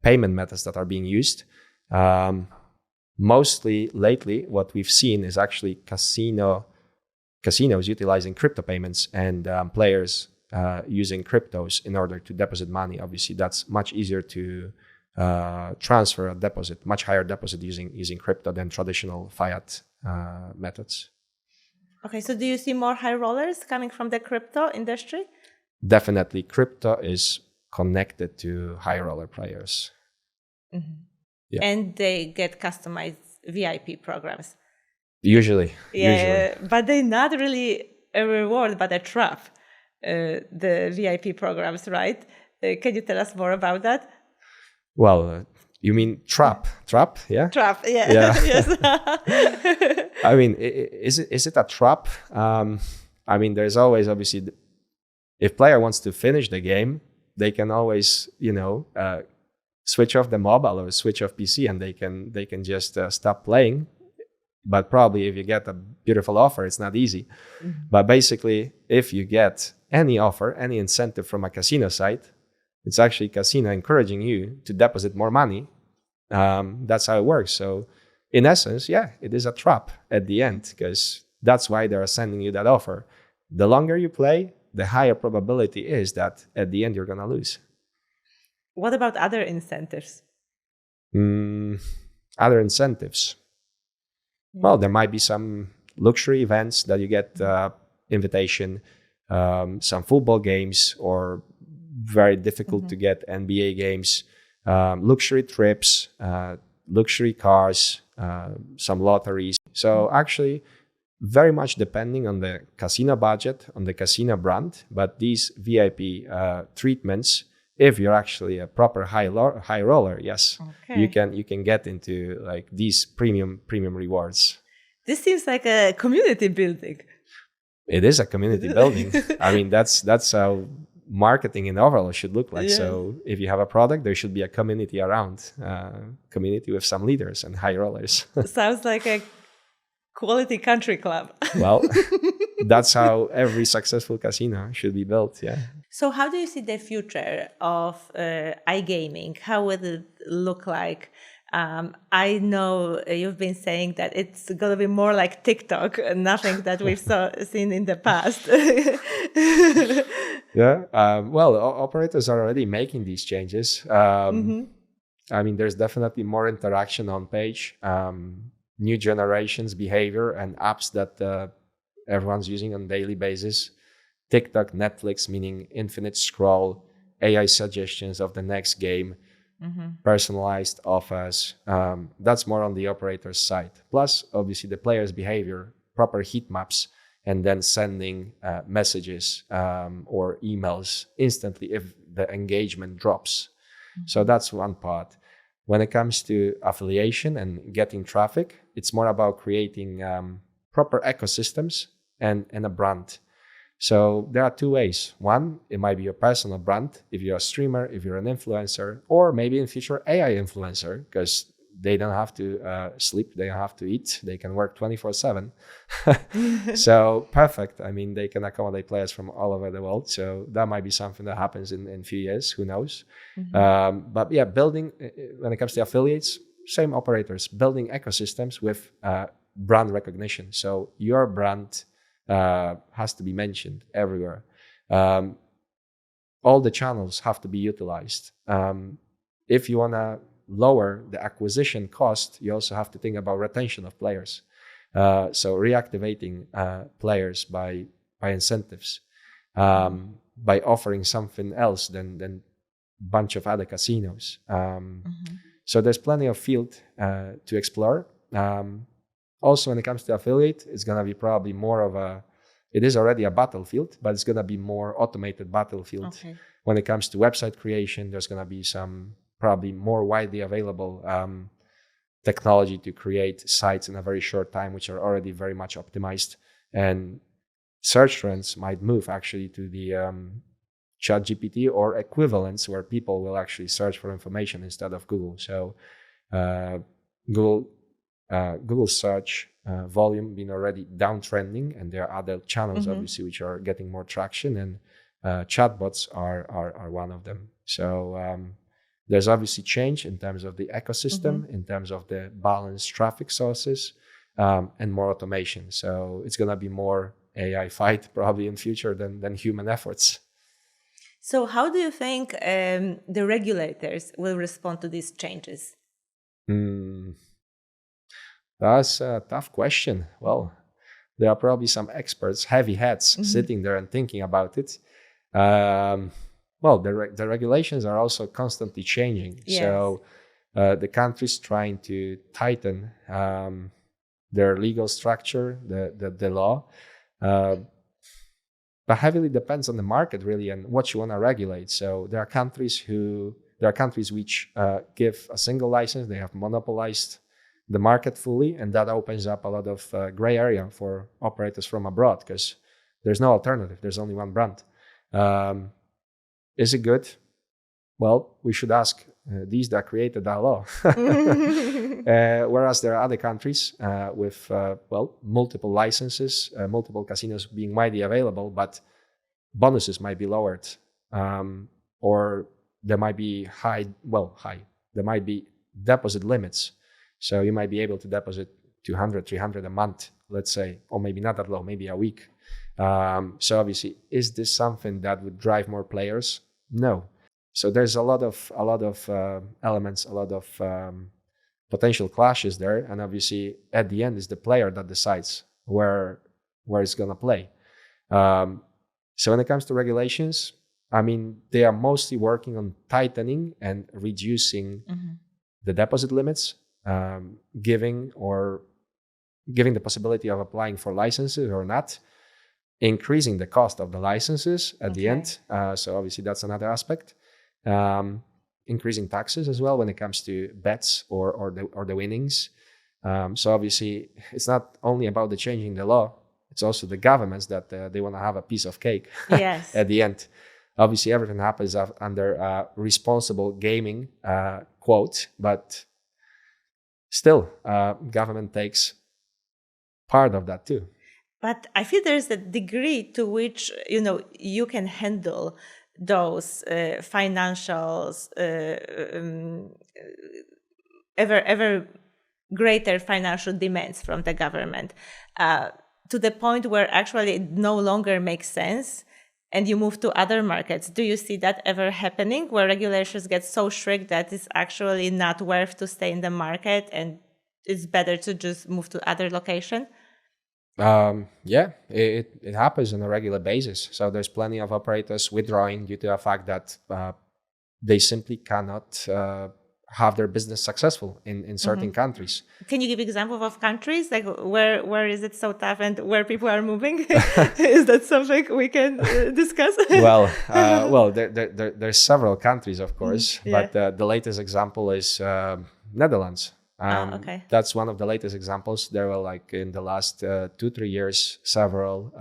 Speaker 1: payment methods that are being used. Mostly lately, what we've seen is actually casinos utilizing crypto payments and players using cryptos in order to deposit money. Obviously, that's much easier to transfer a deposit, much higher deposit using crypto than traditional fiat methods.
Speaker 2: Okay, so do you see more high rollers coming from the crypto industry?
Speaker 1: Definitely, crypto is connected to high roller players.
Speaker 2: Yeah. And they get customized VIP programs.
Speaker 1: Usually.
Speaker 2: But they're not really a reward, but a trap, the VIP programs, right? Can you tell us more about that?
Speaker 1: Well, You mean trap? Trap? Yeah.
Speaker 2: Trap. Yeah.
Speaker 1: Yeah.
Speaker 2: Yes.
Speaker 1: I mean, is it a trap? I mean, there's always obviously, if player wants to finish the game, they can always, switch off the mobile or switch off PC, and they can just stop playing. But probably if you get a beautiful offer, it's not easy.
Speaker 2: Mm-hmm.
Speaker 1: But basically, if you get any offer, any incentive from a casino site, it's actually casino encouraging you to deposit more money. That's how it works. So in essence, yeah, it is a trap at the end, because that's why they're sending you that offer. The longer you play, the higher probability is that at the end you're going to lose.
Speaker 2: What about other incentives?
Speaker 1: Other incentives. Well, there might be some luxury events that you get invitation, some football games, or very difficult to get NBA games, luxury trips, luxury cars, some lotteries. So actually, very much depending on the casino budget, on the casino brand, but these VIP treatments, if you're actually a proper high roller, yes, you can get into like these premium rewards.
Speaker 2: This seems like a community building.
Speaker 1: It is a community building. I mean, that's how marketing in overall should look like. Yeah. So if you have a product, there should be a community around, community with some leaders and high rollers.
Speaker 2: Sounds like a quality country club.
Speaker 1: Well, that's how every successful casino should be built. Yeah.
Speaker 2: So how do you see the future of iGaming? How will it look like? I know you've been saying that it's going to be more like TikTok, nothing that we've seen in the past.
Speaker 1: Yeah. Well, operators are already making these changes. I mean, there's definitely more interaction on page, new generations behavior and apps that everyone's using on a daily basis. TikTok, Netflix, meaning infinite scroll, AI suggestions of the next game, personalized offers. That's more on the operator's side. Plus, obviously, the player's behavior, proper heat maps, and then sending messages or emails instantly if the engagement drops. So that's one part. When it comes to affiliation and getting traffic, it's more about creating proper ecosystems and a brand. So there are two ways. One, it might be your personal brand, if you're a streamer, if you're an influencer, or maybe in future AI influencer, because they don't have to sleep, they don't have to eat, they can work 24/7. So perfect. I mean, they can accommodate players from all over the world. So that might be something that happens in a few years, who knows. But yeah, building, when it comes to affiliates, same operators, building ecosystems with brand recognition. So your brand has to be mentioned everywhere. All the channels have to be utilized. If you want to lower the acquisition cost, you also have to think about retention of players. So reactivating players by incentives, by offering something else than bunch of other casinos. So there's plenty of field to explore. Also, when it comes to affiliate, it's going to be probably more of it is already a battlefield, but it's going to be more automated battlefield. When it comes to website creation, there's going to be some probably more widely available technology to create sites in a very short time, which are already very much optimized. And search trends might move actually to the ChatGPT or equivalents, where people will actually search for information instead of Google. So Google search volume been already downtrending, and there are other channels obviously which are getting more traction, and chatbots are one of them. So there's obviously change in terms of the ecosystem, in terms of the balanced traffic sources, and more automation. So it's going to be more AI fight probably in future than human efforts.
Speaker 2: So how do you think the regulators will respond to these changes?
Speaker 1: That's a tough question. Well, there are probably some experts, heavy heads, sitting there and thinking about it. Well, the regulations are also constantly changing. Yes. So the country's trying to tighten their legal structure, the law. But heavily depends on the market, really, and what you want to regulate. So there are countries who There are countries which give a single license. They have monopolized the market fully, and that opens up a lot of gray area for operators from abroad because there's no alternative. There's only one brand. Is it good? Well, we should ask these that created that law. Whereas there are other countries with, multiple licenses, multiple casinos being widely available, but bonuses might be lowered, or there might be there might be deposit limits. So you might be able to deposit 200, 300 a month, let's say, or maybe not that low, maybe a week. So obviously, is this something that would drive more players? No. So there's a lot of elements, a lot of potential clashes there, and obviously at the end is the player that decides where it's gonna play. So when it comes to regulations, I mean, they are mostly working on tightening and reducing the deposit limits, giving the possibility of applying for licenses or not, increasing the cost of the licenses at the end. So obviously that's another aspect. Increasing taxes as well when it comes to bets or the winnings. So obviously it's not only about the changing the law, it's also the governments that they want to have a piece of cake at the end. Obviously everything happens under responsible gaming quote, but still government takes part of that too.
Speaker 2: But I feel there's a degree to which, you can handle those financials, ever greater financial demands from the government, to the point where actually it no longer makes sense and you move to other markets. Do you see that ever happening, where regulations get so strict that it's actually not worth to stay in the market and it's better to just move to other location?
Speaker 1: It happens on a regular basis. So there's plenty of operators withdrawing due to the fact that they simply cannot have their business successful in certain countries.
Speaker 2: Can you give examples of countries, like where is it so tough and where people are moving? Is that something we can discuss?
Speaker 1: There's several countries, of course, but the latest example is Netherlands. That's one of the latest examples. There were, like, in the last 2-3 years, several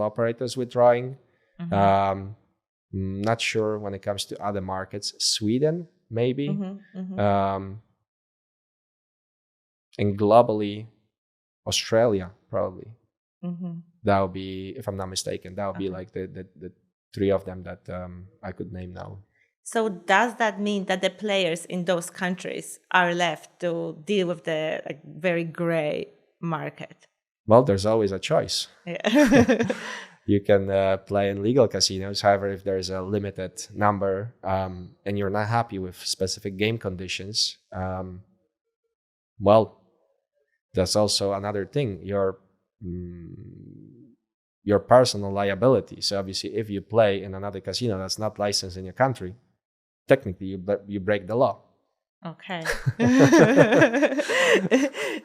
Speaker 1: operators withdrawing. Not sure when it comes to other markets. Sweden, maybe. And globally, Australia, probably. That would be, if I'm not mistaken, that would be like the three of them that I could name now.
Speaker 2: So does that mean that the players in those countries are left to deal with the very gray market?
Speaker 1: Well, there's always a choice.
Speaker 2: Yeah.
Speaker 1: You can play in legal casinos. However, if there's a limited number and you're not happy with specific game conditions, that's also another thing. Your personal liability. So obviously, if you play in another casino that's not licensed in your country, technically you break the law.
Speaker 2: Okay.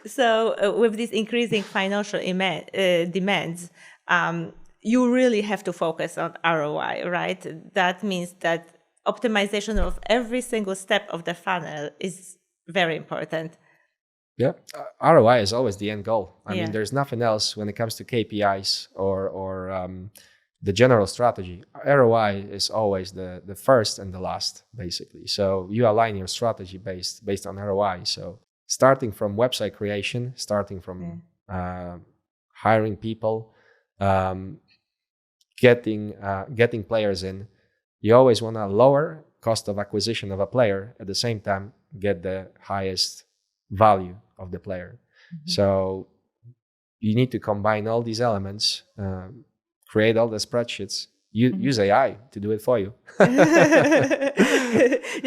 Speaker 2: So with these increasing financial demands, you really have to focus on ROI, right? That means that optimization of every single step of the funnel is very important.
Speaker 1: Yeah, ROI is always the end goal. I mean, there's nothing else when it comes to KPIs or the general strategy. ROI is always the first and the last, basically. So you align your strategy based on ROI. So starting from website creation, starting from hiring people, getting players in, you always want to lower cost of acquisition of a player, at the same time get the highest value of the player. So you need to combine all these elements, create all the spreadsheets, use AI to do it for you.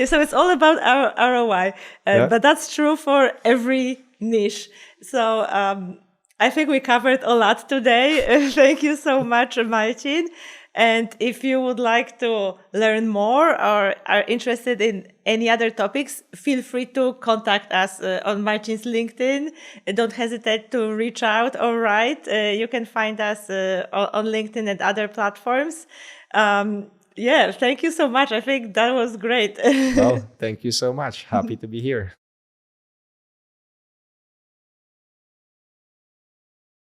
Speaker 2: So it's all about our ROI, but that's true for every niche. So I think we covered a lot today. Thank you so much, Marcin. And if you would like to learn more or are interested in any other topics, feel free to contact us on Marcin's LinkedIn. Don't hesitate to reach out or write. You can find us on LinkedIn and other platforms. Yeah, thank you so much. I think that was great.
Speaker 1: Well, thank you so much. Happy to be here.